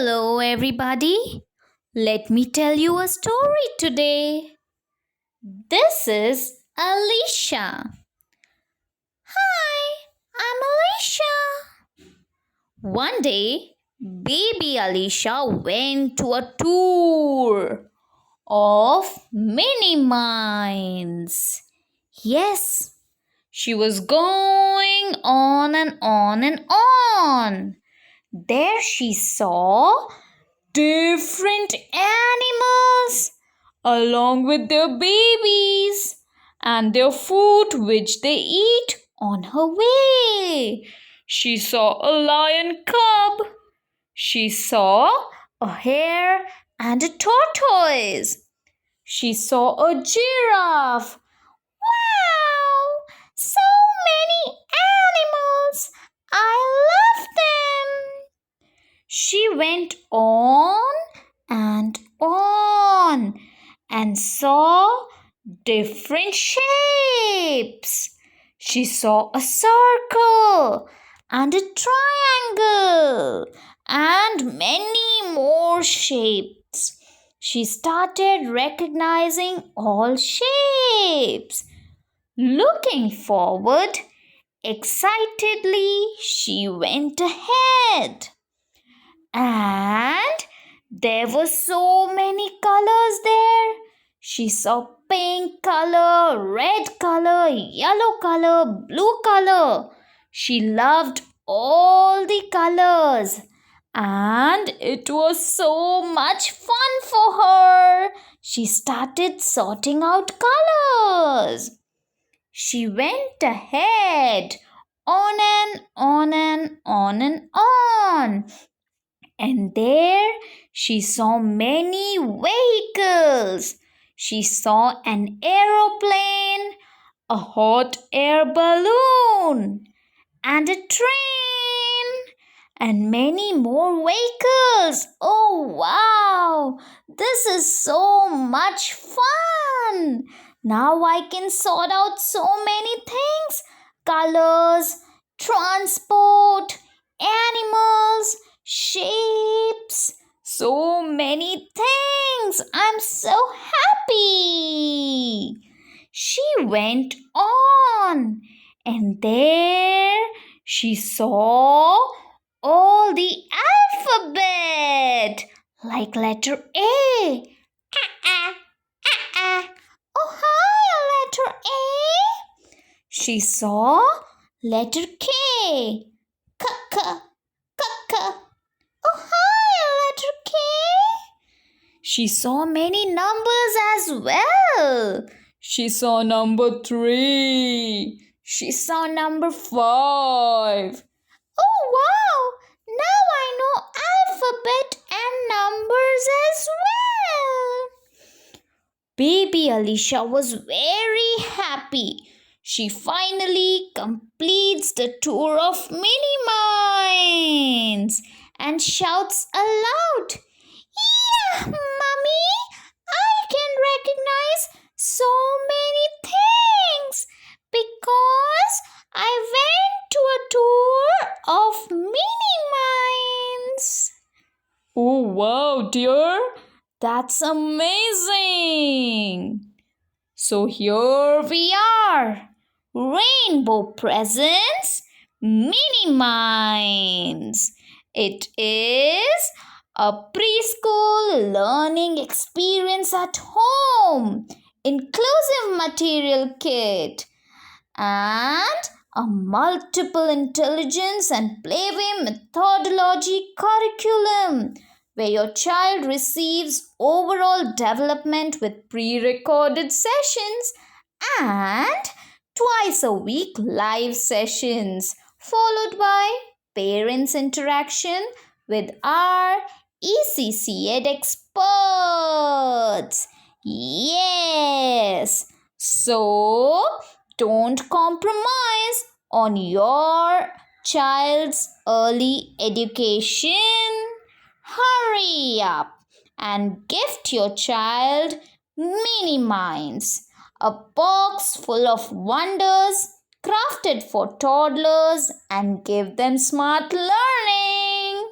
Hello, everybody. Let me tell you a story today. This is Alicia. Hi, I'm Alicia. One day, baby Alicia went to a tour of mini mines. Yes, she was going on and on and on. There she saw different animals along with their babies and their food which they eat on her way. She saw a lion cub. She saw a hare and a tortoise. She saw a giraffe. Wow! So many animals! I love them! She went on and saw different shapes. She saw a circle and a triangle and many more shapes. She started recognizing all shapes. Looking forward, excitedly, she went ahead. And there were so many colors there. She saw pink color, red color, yellow color, blue color. She loved all the colors. And it was so much fun for her. She started sorting out colors. She went ahead on and on and on and on. And there she saw many vehicles. She saw an aeroplane, a hot air balloon, and a train, and many more vehicles. Oh wow! This is so much fun! Now I can sort out so many things: colors, transport, animals, shapes, so many things. I'm so happy. She went on, and there she saw all the alphabet, like letter A. Oh, hi, letter A. She saw letter K. Oh, hi, letter K. She saw many numbers as well. She saw number 3. She saw number 5. Oh, wow! Now I know alphabet and numbers as well. Baby Alicia was very happy. She finally completes the tour of mini mines and shouts aloud, "Yeah, Mummy, I can recognize so many things because I went to a tour of mini mines." Oh, wow, dear. That's amazing. So here we are. Rainbow Presents Mini Minds. It is a preschool learning experience at home, inclusive material kit, and a multiple intelligence and playway methodology curriculum where your child receives overall development with pre-recorded sessions and twice a week live sessions, followed by parents' interaction with our ECC Ed experts. Yes, so don't compromise on your child's early education. Hurry up and gift your child Mini Minds, a box full of wonders crafted for toddlers, and give them smart learning.